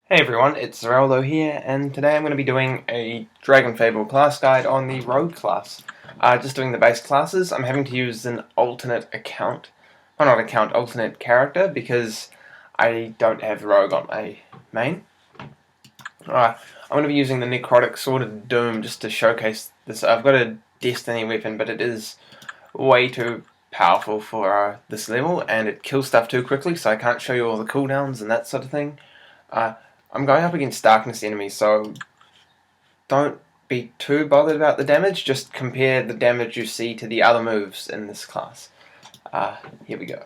Hey everyone, it's Zeraldo here, and today I'm going to be doing a Dragonfable class guide on the Rogue class. Just doing the base classes. I'm having to use an alternate account, well not account, alternate character, because I don't have Rogue on my main. I'm going to be using the Necrotic Sword of Doom just to showcase this. I've got a Destiny weapon, but it is way too powerful for this level, and it kills stuff too quickly, so I can't show you all the cooldowns and that sort of thing. I'm going up against darkness enemies, so don't be too bothered about the damage. Just compare the damage you see to the other moves in this class. Here we go.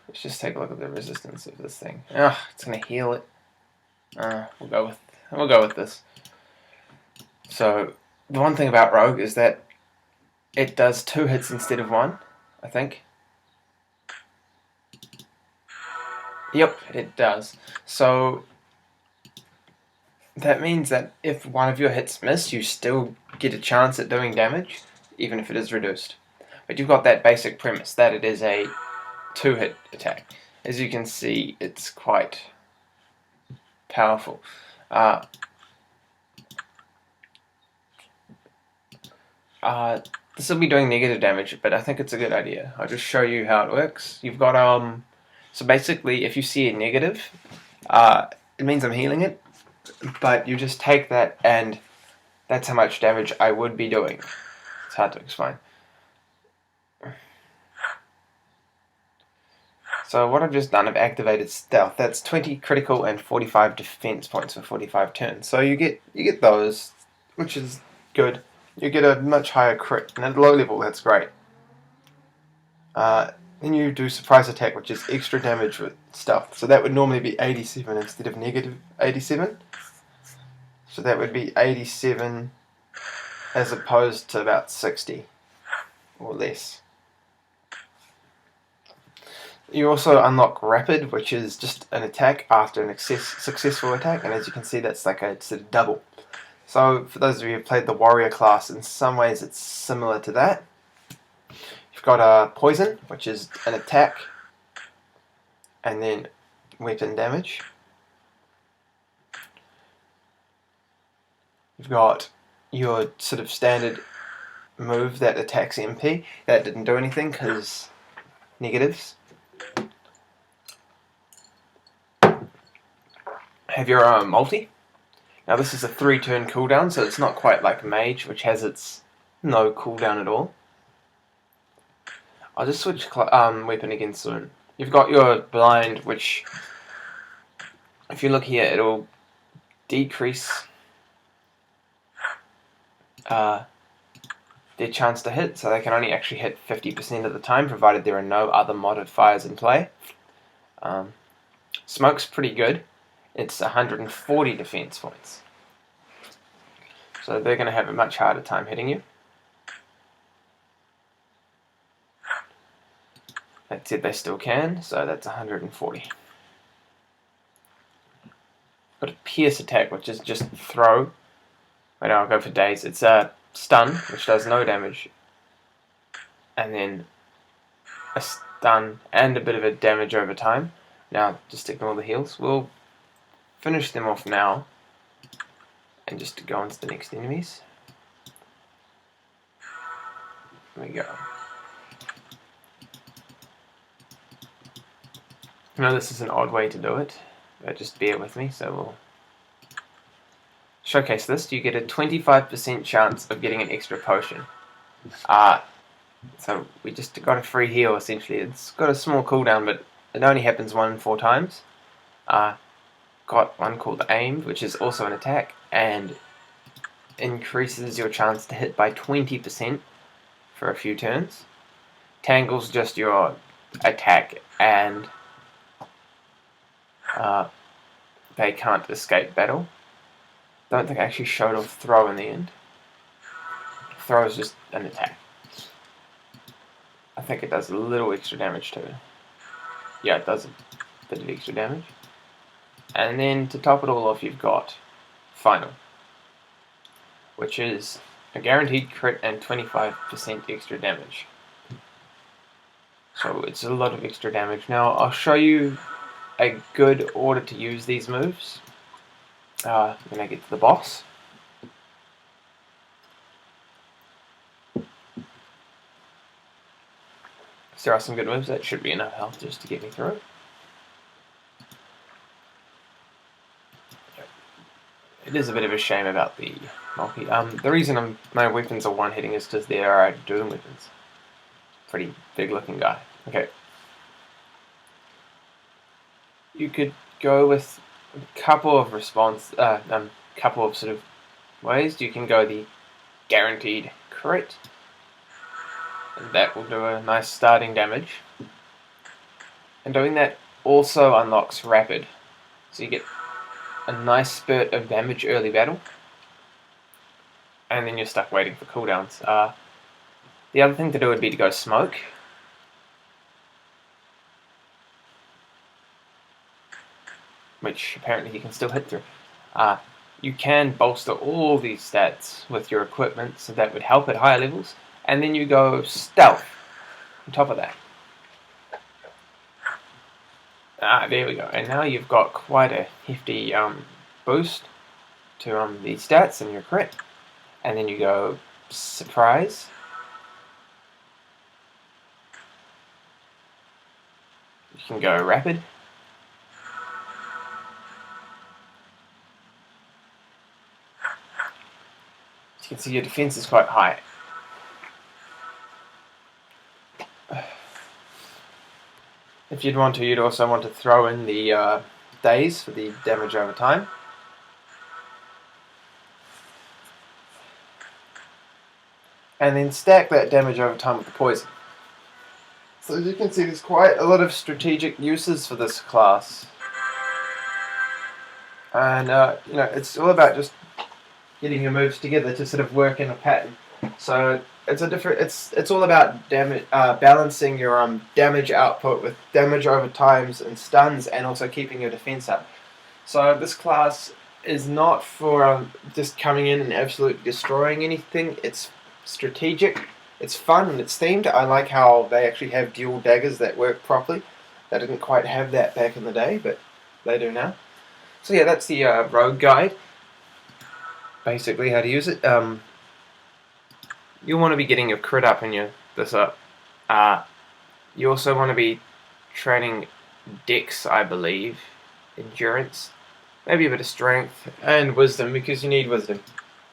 Let's just take a look at the resistance of this thing. It's gonna heal it. We'll go with this. So the one thing about Rogue is that it does 2 hits instead of 1, I think. Yep, it does. So that means that if one of your hits miss, you still get a chance at doing damage, even if it is reduced. But you've got that basic premise that it is a 2-hit attack. As you can see, it's quite powerful. This will be doing negative damage, but I think it's a good idea. I'll just show you how it works. You've got so basically, if you see a negative, it means I'm healing it, but you just take that, and that's how much damage I would be doing. It's hard to explain. So what I've just done, I've activated Stealth. That's 20 critical and 45 defense points for 45 turns. So you get those, which is good. You get a much higher crit, and at low level, that's great. Then you do Surprise Attack, which is extra damage with Stealth. So that would normally be 87 instead of negative 87. So that would be 87 as opposed to about 60 or less. You also unlock Rapid, which is just an attack after an successful attack, and as you can see, that's like a sort of double. So for those of you who have played the Warrior class, in some ways it's similar to that. You've got Poison, which is an attack, and then weapon damage. You've got your sort of standard move that attacks MP. That didn't do anything because negatives. Have your multi. Now this is a 3-turn cooldown, so it's not quite like Mage, which has its no cooldown at all. I'll just switch weapon again soon. You've got your Blind, which, if you look here, it'll decrease their chance to hit, so they can only actually hit 50% of the time, provided there are no other modifiers in play. Smoke's pretty good. It's 140 defense points. So they're going to have a much harder time hitting you. That said, they still can, so that's 140. Got a Pierce attack, which is just throw. Wait, no, I'll go for daze. It's a stun, which does no damage. And then a stun and a bit of a damage over time. Now, just ignore the heals. We'll finish them off now, and just to go on to the next enemies. There we go. I know this is an odd way to do it, but just bear with me, so we'll showcase this. You get a 25% chance of getting an extra potion. So we just got a free heal, essentially. It's got a small cooldown, but it only happens 1 in 4 times. Got one called Aimed, which is also an attack, and increases your chance to hit by 20% for a few turns. Tangle's just your attack, and they can't escape battle. Don't think I actually showed off Throw in the end. Throw is just an attack. I think it does a little extra damage too. Yeah, it does a bit of extra damage. And then to top it all off, you've got Final, which is a guaranteed crit and 25% extra damage. So it's a lot of extra damage. Now I'll show you a good order to use these moves. When I get to the boss. There are some good moves. That should be enough health just to get me through. It is a bit of a shame about the multi. The reason my weapons are one-hitting is because they are doom weapons. Pretty big-looking guy. Okay. You could go with a couple of couple of sort of ways. You can go the guaranteed crit. And that will do a nice starting damage. And doing that also unlocks rapid. So you get a nice spurt of damage early battle. And then you're stuck waiting for cooldowns. The other thing to do would be to go smoke. Which apparently you can still hit through. You can bolster all these stats with your equipment, so that would help at higher levels. And then you go stealth on top of that. There we go. And now you've got quite a hefty boost to the stats and your crit. And then you go surprise. You can go rapid. As you can see, your defense is quite high. If you'd want to, you'd also want to throw in the days for the damage over time. And then stack that damage over time with the poison. So as you can see, there's quite a lot of strategic uses for this class. And it's all about just getting your moves together to sort of work in a pattern. So it's all about balancing your damage output with damage over times and stuns, and also keeping your defense up. So this class is not for just coming in and absolutely destroying anything. It's strategic, it's fun, and it's themed. I like how they actually have dual daggers that work properly. They didn't quite have that back in the day, but they do now. So yeah, that's the rogue guide. Basically how to use it. You'll want to be getting your crit up and this up. You also want to be training dex, I believe, endurance, maybe a bit of strength, and wisdom, because you need wisdom.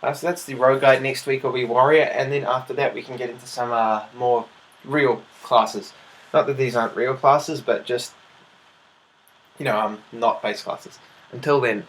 So that's the rogue guide. Next week will be warrior, and then after that we can get into some more real classes. Not that these aren't real classes, but just not base classes. Until then,